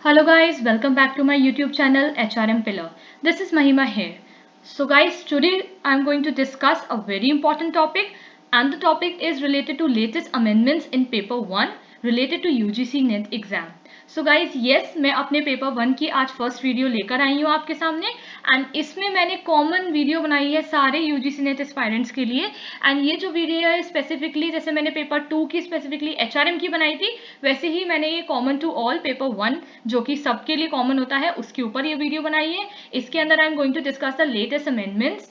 Hello guys, welcome back to my YouTube channel HRM Pillar. This is Mahima here. So guys, today I'm going to discuss a very important topic, and the topic is related to latest amendments in paper 1 related to UGC NET exam. So guys yes, मैं अपने paper 1 की आज first video लेकर आई हूँ आपके सामने, and इसमें मैंने कॉमन वीडियो बनाई है सारे यूजीसी नेट एस्पायरेंट्स के लिए। एंड ये जो वीडियो है स्पेसिफिकली, जैसे मैंने पेपर 2 की स्पेसिफिकली एचआरएम की बनाई थी, वैसे ही मैंने ये कॉमन टू ऑल पेपर 1 जो कि सबके लिए कॉमन होता है उसके ऊपर ये वीडियो बनाई है। इसके अंदर I am going to discuss the latest amendments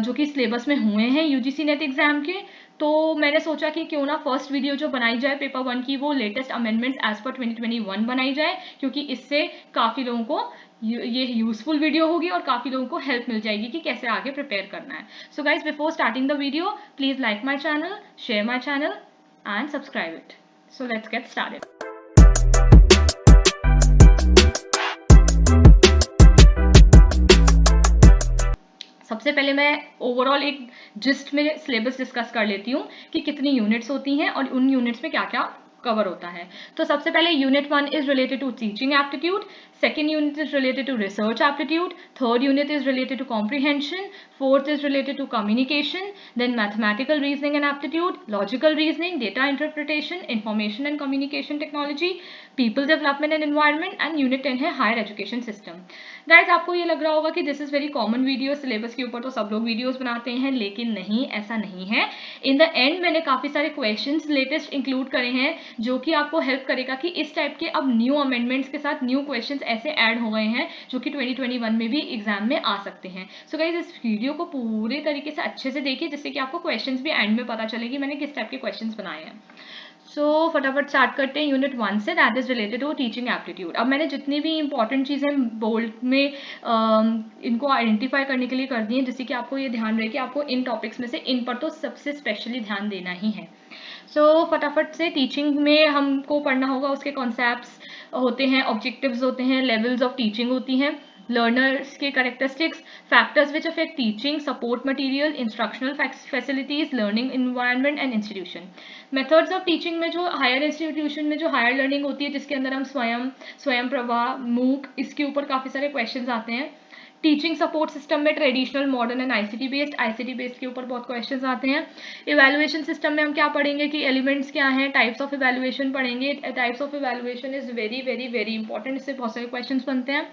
जो कि सिलेबस में हुए हैं यूजीसी नेट एग्जाम के। तो मैंने सोचा कि क्यों ना फर्स्ट वीडियो जो बनाई जाए पेपर 1 की वो लेटेस्ट अमेंडमेंट्स एज पर 2021 बनाई जाए, क्योंकि इससे काफ़ी लोगों को ये यूजफुल वीडियो होगी और काफ़ी लोगों को हेल्प मिल जाएगी कि कैसे आगे प्रिपेयर करना है। So guys, before starting the video please like my channel, share my channel and subscribe it. So let's get started. सबसे पहले मैं ओवरऑल एक जिस्ट में सिलेबस डिस्कस कर लेती हूँ कि कितनी यूनिट्स होती हैं और उन यूनिट्स में क्या क्या कवर होता है। तो सबसे पहले unit 1 is related to teaching aptitude, second unit is related to research aptitude, third unit is related to comprehension, fourth is related to communication, then mathematical reasoning and aptitude, logical reasoning, data interpretation, information and communication technology, people development and environment, and unit 10 है higher education system. Guys, आपको ये लग रहा होगा कि this is very common video, syllabus के ऊपर तो सब लोग videos बनाते हैं, लेकिन नहीं, ऐसा नहीं है। In the end मैंने काफ़ी सारे questions latest include करे हैं जो कि आपको help करेगा कि इस टाइप के अब new amendments के साथ new questions ऐसे add हो गए हैं जो कि 2021 में भी एग्जाम में आ सकते हैं। So guys, इस वीडियो को पूरे तरीके से अच्छे से देखिए जिससे कि आपको क्वेश्चंस भी एंड में पता चले कि मैंने किस टाइप के क्वेश्चंस बनाए हैं। सो फटाफट स्टार्ट करते हैं यूनिट 1 से, that is related to teaching aptitude. अब मैंने जितनी भी इंपॉर्टेंट चीज़ें बोल्ड में इनको आइडेंटिफाई करने के लिए कर दी हैं, जिससे कि आपको ये ध्यान रहे कि आपको इन टॉपिक्स में से इन पर तो सबसे स्पेशली ध्यान देना ही है। सो फटाफट से टीचिंग में हमको पढ़ना होगा, उसके कॉन्सेप्ट्स होते हैं, ऑब्जेक्टिव्स होते हैं, लेवल्स ऑफ टीचिंग होती हैं, लर्नर्स के characteristics, factors which affect teaching, support material, instructional facilities, learning environment and institution. Methods of teaching में जो हायर इंस्टीट्यूशन में जो हायर लर्निंग होती है, जिसके अंदर हम स्वयं प्रभा, मूक, इसके ऊपर काफ़ी सारे क्वेश्चंस आते हैं। टीचिंग सपोर्ट सिस्टम में traditional, modern and ICT based के ऊपर बहुत क्वेश्चंस आते हैं। इवैल्यूएशन सिस्टम में हम क्या पढ़ेंगे कि एलिमेंट्स क्या हैं, टाइप्स ऑफ इवैल्यूएशन पढ़ेंगे। Types of evaluation is very very very important, इससे बहुत सारे क्वेश्चंस बनते हैं।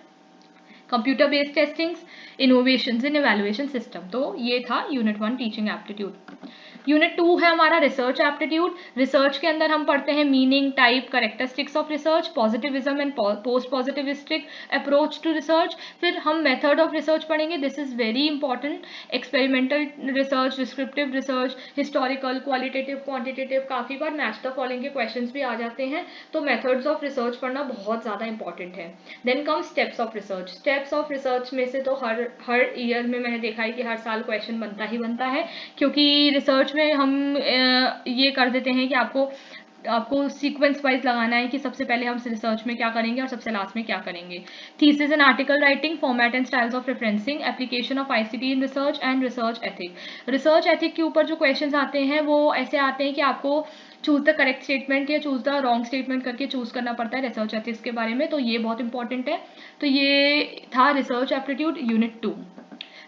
कंप्यूटर बेस्ड टेस्टिंग्स, इनोवेशंस इन इवैल्यूएशन सिस्टम। तो ये था यूनिट 1 टीचिंग एप्टीट्यूड। यूनिट 2 है हमारा रिसर्च एप्टीट्यूड। रिसर्च के अंदर हम पढ़ते हैं meaning, type, characteristics of research, positivism and post positivistic approach to research. फिर हम मेथड ऑफ रिसर्च पढ़ेंगे, this is very important. Experimental research, descriptive research, historical, qualitative, quantitative, काफ़ी बार मैच द फॉलोइंग के क्वेश्चंस भी आ जाते हैं, तो मेथड्स ऑफ रिसर्च पढ़ना बहुत ज़्यादा इंपॉर्टेंट है। Then come steps of research. Steps of research में से तो हर ईयर में मैंने देखा है कि हर साल क्वेश्चन बनता ही बनता है, क्योंकि रिसर्च में हम ये कर देते हैं कि आपको सीक्वेंस वाइज लगाना है कि सबसे पहले हम रिसर्च में क्या करेंगे और सबसे लास्ट में क्या करेंगे। Thesis and article writing, format and styles of referencing, application of ICT in research and research ethic. Research ethic के ऊपर जो क्वेश्चंस आते हैं वो ऐसे आते हैं कि आपको चूज द करेक्ट स्टेटमेंट या चूज द रॉन्ग स्टेटमेंट करके चूज करना पड़ता है रिसर्च एथिक्स के बारे में, तो ये बहुत इंपॉर्टेंट है। तो ये था research aptitude unit 2।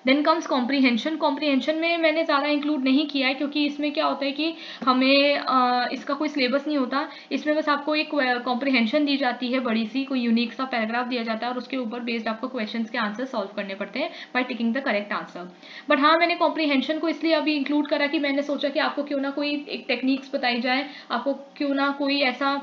Then comes comprehension. Comprehension में मैंने ज़्यादा इंक्लूड नहीं किया है, क्योंकि इसमें क्या होता है कि हमें इसका कोई सिलेबस नहीं होता। इसमें बस आपको एक कॉम्प्रीहेंशन दी जाती है, बड़ी सी कोई यूनिक सा पैराग्राफ दिया जाता है और उसके ऊपर बेस्ड आपको क्वेश्चंस के आंसर सॉल्व करने पड़ते हैं by ticking the correct answer. But हाँ, मैंने कॉम्प्रीहेंशन को इसलिए अभी इंक्लूड करा कि मैंने सोचा कि आपको क्यों ना कोई एक टेक्निक्स बताई जाए, आपको क्यों ना कोई ऐसा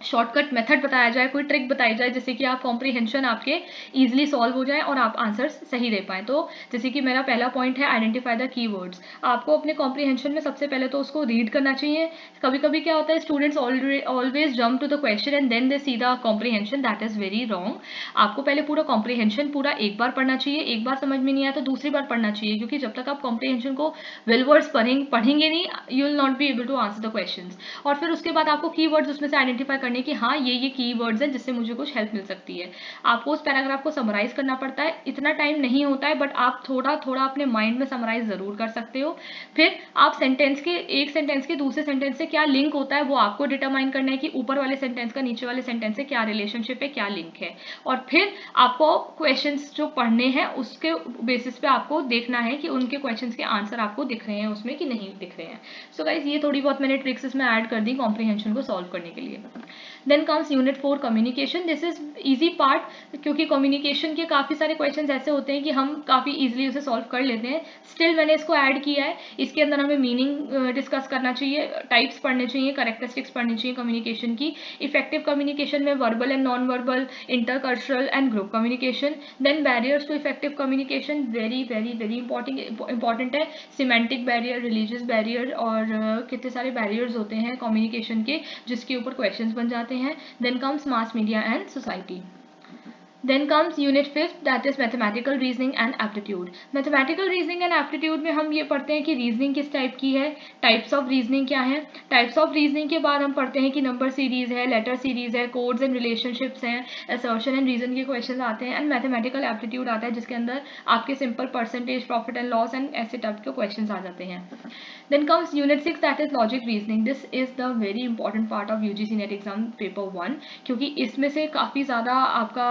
शॉर्टकट मेथड बताया जाए, कोई ट्रिक बताई जाए जिससे कि आप कॉम्प्रीहेंशन आपके इजीली सॉल्व हो जाए और आप आंसर्स सही दे पाएँ। तो जैसे कि मेरा पहला पॉइंट है आइडेंटिफाई द कीवर्ड्स। आपको अपने कॉम्प्रीहेंशन में सबसे पहले तो उसको रीड करना चाहिए। कभी कभी क्या होता है, students always jump to the question and then they see the comprehension, that is very wrong. आपको पहले पूरा कॉम्प्रीहेंशन पूरा एक बार पढ़ना चाहिए, एक बार समझ में नहीं आया तो दूसरी बार पढ़ना चाहिए, क्योंकि जब तक आप कॉम्प्रीहेंशन को वेल वर्ड्स पढ़ेंगे नहीं, you will not be able to answer the questions. और फिर उसके बाद आपको कीवर्ड्स उसमें से आइडेंटिफाई करने की हाँ ये कीवर्ड्स हैं जिससे मुझे कुछ हेल्प मिल सकती है। आपको उस पैराग्राफ को समराइज करना पड़ता है, इतना टाइम नहीं होता है, बट आप थोड़ा थोड़ा अपने माइंड में समराइज ज़रूर कर सकते हो। फिर आप सेंटेंस के, एक सेंटेंस के दूसरे सेंटेंस से क्या लिंक होता है वो आपको डिटरमाइन करना है कि ऊपर वाले सेंटेंस का नीचे वाले सेंटेंस से क्या रिलेशनशिप है, क्या लिंक है। और फिर आपको क्वेश्चंस जो पढ़ने हैं उसके बेसिस पे आपको देखना है कि उनके क्वेश्चंस के आंसर आपको दिख रहे हैं उसमें कि नहीं दिख रहे हैं। सो गाइस ये थोड़ी बहुत मैंने ट्रिक्स इसमें ऐड कर दी कॉम्प्रिहेंशन को सॉल्व करने के लिए। Then comes unit 4 communication. This is easy part, क्योंकि कम्युनिकेशन के काफ़ी सारे क्वेश्चंस ऐसे होते हैं कि हम काफ़ी इजीली उसे सॉल्व कर लेते हैं। स्टिल मैंने इसको ऐड किया है। इसके अंदर हमें मीनिंग डिस्कस करना चाहिए, टाइप्स पढ़ने चाहिए, कैरेक्टरिस्टिक्स पढ़नी चाहिए कम्युनिकेशन की। इफेक्टिव कम्युनिकेशन में verbal and non verbal, intercultural and group communication. Then barriers to effective communication, very very very important है। सिमेंटिक बैरियर, रिलीजियस बैरियर और कितने सारे बैरियर्स होते हैं कम्युनिकेशन के जिसके ऊपर क्वेश्चंस बन जाते हैं। Then comes mass media and society. Then comes unit 5, that is mathematical reasoning and aptitude. Mathematical reasoning and aptitude में हम ये पढ़ते हैं कि रीजनिंग किस टाइप की है, टाइप्स ऑफ रीजनिंग क्या है। टाइप्स ऑफ रीजनिंग के बाद हम पढ़ते हैं कि नंबर सीरीज है, लेटर सीरीज है, कोड्स एंड रिलेशनशिप्स हैं, असर्शन एंड रीजन के क्वेश्चन आते हैं, एंड मैथमेटिकल एप्टीट्यूड आता है जिसके अंदर आपके simple percentage, profit and loss and ऐसे टाइप के क्वेश्चन आ जाते हैं। Then comes unit 6, that is logic reasoning. This is the very important part of UGC NET exam paper 1, क्योंकि इसमें से काफ़ी ज़्यादा आपका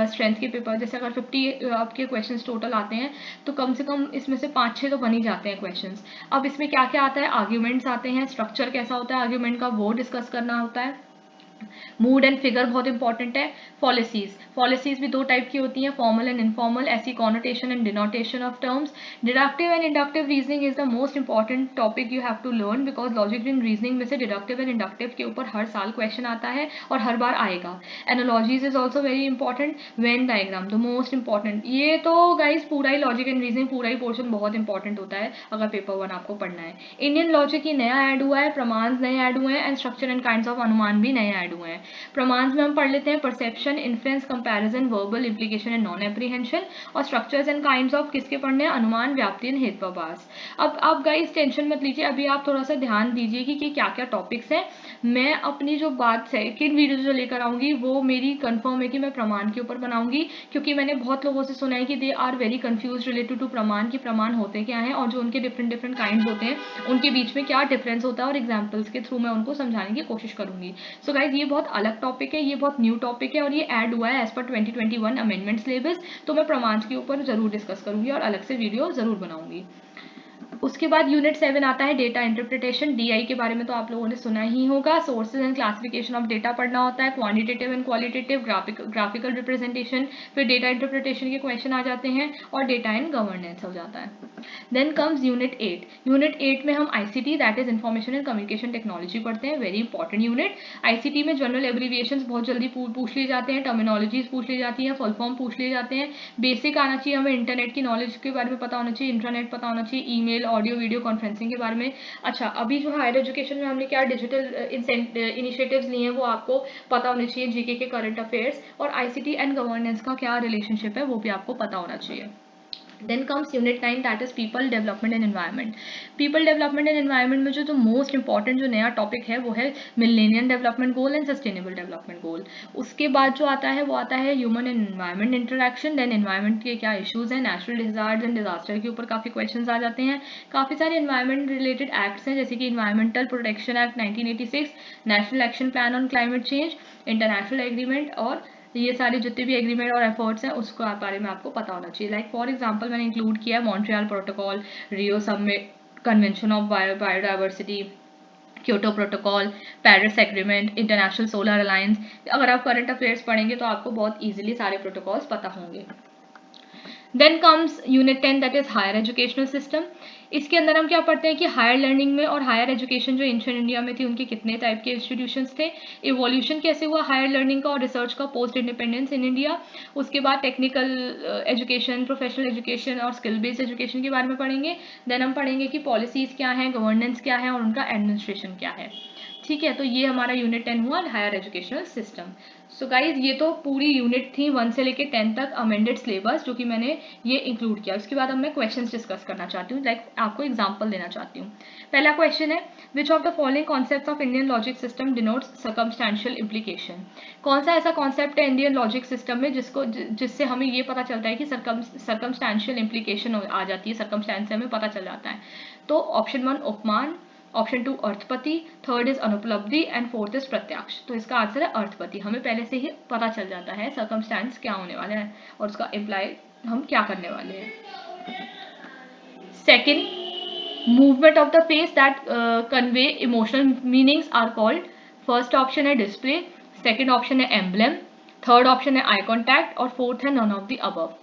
स्ट्रेंथ के पेपर, जैसे अगर 50 आपके क्वेश्चंस टोटल आते हैं तो कम से कम इसमें से 5-6 तो बन ही जाते हैं क्वेश्चंस। अब इसमें क्या क्या आता है, आर्ग्यूमेंट्स आते हैं, स्ट्रक्चर कैसा होता है आर्ग्यूमेंट का वो डिस्कस करना होता है, मूड एंड फिगर बहुत इंपॉर्टेंट है। पॉलिसीज भी दो टाइप की होती हैं, फॉर्मल एंड इनफॉर्मल, ऐसी connotation and denotation of terms. Deductive and inductive reasoning is the most important topic you have to learn, because logic and reasoning में से डिडक्टिव एंड इंडक्टिव के ऊपर हर साल क्वेश्चन आता है और हर बार आएगा। Analogies is also very important. Venn diagram the most important. ये तो गाइज पूरा ही लॉजिक एंड रीजनिंग पूरा ही पोर्शन बहुत इंपॉर्टेंट होता है अगर पेपर 1 आपको पढ़ना है। इंडियन लॉजिक ही नया ऐड हुआ है, प्रमाण नए ऐड हुए हैं, and structure and kinds of अनुमान भी नए ऐड हुए हैं। प्रमाण में हम पढ़ लेते हैं perception, influence, comparison, verbal, implication and non apprehension. और स्ट्रक्चर्स एंड काइंड्स ऑफ किसके पढ़ने हैं, अनुमान, व्याप्ति एंड हेतुवाभास। अब आप गाइस टेंशन मत लीजिए, अभी आप थोड़ा सा ध्यान दीजिए कि क्या क्या टॉपिक्स हैं। मैं अपनी जो बात सेकंड वीडियो जो लेकर आऊंगी वो मेरी कंफर्म है कि मैं प्रमाण के ऊपर बनाऊंगी, क्योंकि मैंने बहुत लोगों से सुना है कि they are very confuse related to pramana, की प्रमाण होते क्या हैं और जो उनके डिफरेंट काइंड्स होते हैं उनके बीच में क्या डिफरेंस होता है, और एग्जाम्पल्स के थ्रू मैं उनको समझाने की कोशिश करूंगी। सो गाइज ये बहुत अलग टॉपिक है, ये बहुत न्यू टॉपिक है और ये ऐड हुआ है एज पर 2021 अमेंडमेंट सिलेबस। तो मैं प्रमाण के ऊपर जरूर डिस्कस करूंगी और अलग से वीडियो जरूर बनाऊंगी। उसके बाद यूनिट 7 आता है डेटा इंटरप्रिटेशन। डीआई के बारे में तो आप लोगों ने सुना ही होगा। Sources and classification of data पढ़ना होता है, quantitative and qualitative, graphical representation, फिर डेटा इंटरप्रिटेशन के क्वेश्चन आ जाते हैं और डेटा एंड गवर्नेंस हो जाता है। Then comes unit 8। यूनिट 8 में हम ICT that is information and communication technology पढ़ते हैं, वेरी इंपॉर्टेंट यूनिट। आईसीटी में जनरल एब्रीविएशंस बहुत जल्दी पूछ लिए जाते हैं, टर्मिनोलॉजीज पूछ ली जाती हैं, फुल फॉर्म पूछ लिए जाते हैं। बेसिक आना चाहिए हमें, इंटरनेट की नॉलेज के बारे में पता होना चाहिए, इंटरनेट पता होना चाहिए, ईमेल, ऑडियो वीडियो कॉन्फ्रेंसिंग के बारे में। अच्छा, अभी जो हायर एजुकेशन में हमने क्या डिजिटल इनिशिएटिव्स लिए हैं वो आपको पता होने चाहिए, जीके के करंट अफेयर्स, और आईसीटी एंड गवर्नेंस का क्या रिलेशनशिप है वो भी आपको पता होना चाहिए। Then comes unit 9, that is people development and environment. People development and environment में जो मोस्ट इंपॉर्टेंट जो नया टॉपिक है वो है millennium development goal and sustainable development goal. उसके बाद जो आता है वो आता है human and environment interaction. Then environment के क्या इश्यूज हैं, नेचुरल डिजास्टर्स एंड डिजास्टर के ऊपर काफ़ी क्वेश्चंस आ जाते हैं। काफ़ी सारे एनवायरमेंट रिलेटेड एक्ट्स हैं, जैसे कि environmental protection act 1986, national action plan on climate change, international agreement, और ये सारे जितने भी एग्रीमेंट और एफर्ट्स हैं उसको बारे में आपको पता होना चाहिए। लाइक फॉर एग्जांपल मैंने इंक्लूड किया है Montreal protocol, Rio summit, convention of biodiversity, Kyoto protocol, Paris agreement, international solar alliance. अगर आप करंट अफेयर्स पढ़ेंगे तो आपको बहुत ईजिली सारे प्रोटोकॉल्स पता होंगे। Then comes unit 10 that is higher educational system. इसके अंदर हम क्या पढ़ते हैं कि हायर लर्निंग में और हायर एजुकेशन जो एंशिएंट इंडिया में थी उनके कितने टाइप के इंस्टीट्यूशंस थे, इवोल्यूशन कैसे हुआ हायर लर्निंग का और रिसर्च का पोस्ट इंडिपेंडेंस इन इंडिया। उसके बाद टेक्निकल एजुकेशन, प्रोफेशनल एजुकेशन और स्किल बेस्ड एजुकेशन के बारे में पढ़ेंगे। देन हम पढ़ेंगे कि पॉलिसीज क्या हैं, गवर्नेंस क्या है और उनका एडमिनिस्ट्रेशन क्या है। ठीक है, तो ये हमारा यूनिट 10 हुआ, higher educational system. So guys ये तो पूरी यूनिट थी 1 से लेके 10 तक अमेंडेड सिलेबस, जो कि मैंने ये इंक्लूड किया। उसके बाद अब मैं क्वेश्चंस डिस्कस करना चाहती हूँ, लाइक आपको एग्जांपल देना चाहती हूँ। पहला क्वेश्चन है, which of the following concepts of Indian logic system denotes circumstantial implication. कौन सा ऐसा कॉन्सेप्ट है इंडियन लॉजिक सिस्टम में जिससे हमें ये पता चलता है कि सर्कमस्टेंशियल इम्प्लीकेशन आ जाती है, सर्कमस्टेंस से हमें पता चल जाता है। तो ऑप्शन 1 उपमान, ऑप्शन 2 अर्थपति, थर्ड इज अनुपलब्धि एंड फोर्थ इज प्रत्यक्ष। तो इसका आंसर है अर्थपति। हमें पहले से ही पता चल जाता है सर्कमस्टेंस क्या होने वाला है और उसका इम्प्लाई हम क्या करने वाले हैं। Second, movement of the face that convey emotional meanings are called. First option है डिस्प्ले, सेकेंड ऑप्शन है एम्ब्लेम, थर्ड ऑप्शन है आई कॉन्टैक्ट और फोर्थ है नन ऑफ द अबव।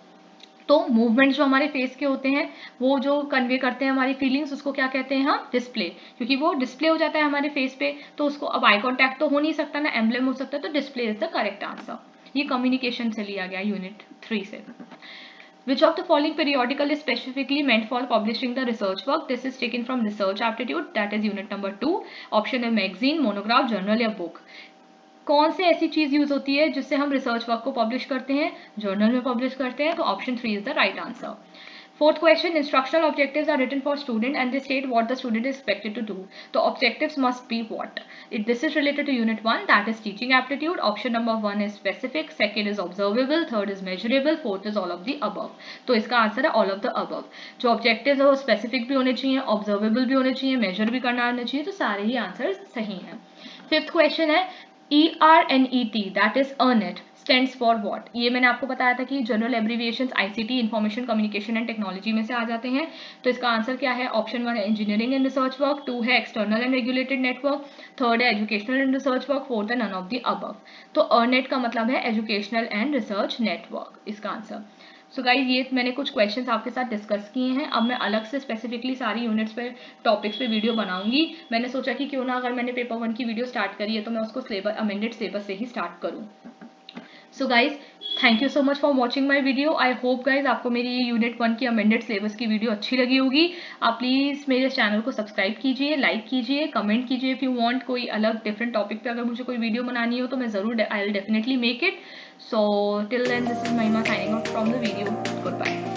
तो मूवमेंट जो हमारे फेस के होते हैं, वो जो कन्वे करते हैं हमारी फीलिंग्स, उसको क्या कहते हैं हम? डिस्प्ले। क्योंकि वो डिस्प्ले हो जाता है हमारे फेस पे, तो उसको अब आई कॉन्टैक्ट तो हो नहीं सकता ना, एम्ब्लेम हो सकता है, तो display is the correct answer. ये कम्युनिकेशन से लिया गया यूनिट 3 से। Which of the following periodical is specifically meant for publishing the research work? This is taken from research aptitude, that is unit number 2. Option है magazine, monograph, journal या book। कौन सी ऐसी चीज यूज होती है जिससे हम रिसर्च वर्क को पब्लिश करते हैं? जर्नल में पब्लिश करते हैं, तो option 3 is the right answer. Fourth question, instructional objectives are written for student and they state what the student is expected to do. तो objectives must be what? This is related to unit 1, that is teaching aptitude. Option number 1 is specific, second is observable, third is measurable, fourth is all of the above. तो इसका answer है all of the above. जो objectives है वो specific भी होने चाहिए, observable भी होने चाहिए, मेजर भी करना आना चाहिए, तो सारे ही आंसर सही हैं। फिफ्थ क्वेश्चन है, ERNET, that is EARNET, stands for what? ये मैंने आपको बताया था कि general abbreviations ICT, information communication and technology में से आ जाते हैं। तो इसका आंसर क्या है? ऑप्शन 1 है इंजीनियरिंग एंड रिसर्च वर्क, 2 है external and regulated network, third है educational and research work, fourth है नन ऑफ द अबव। तो EARNET का मतलब है एजुकेशनल एंड रिसर्च नेटवर्क, इसका आंसर। सो गाइज ये मैंने कुछ क्वेश्चंस आपके साथ डिस्कस किए हैं। अब मैं अलग से स्पेसिफिकली सारी यूनिट्स पे, टॉपिक्स पे वीडियो बनाऊंगी। मैंने सोचा कि क्यों ना, अगर मैंने पेपर 1 की वीडियो स्टार्ट करी है तो मैं उसको सिलेबस, अमेंडेड सिलेबस से ही स्टार्ट करूँ। So guys thank you so much for watching my video. I hope guys आपको मेरी यूनिट 1 की अमेंडेड सिलेबस की वीडियो अच्छी लगी होगी। आप प्लीज़ मेरे चैनल को सब्सक्राइब कीजिए, लाइक कीजिए, कमेंट कीजिए इफ़ यू वांट कोई अलग डिफरेंट टॉपिक पे अगर मुझे कोई वीडियो बनानी हो तो मैं ज़रूर, I will definitely make it. So till then, this is Mahima signing off from the video. Good bye.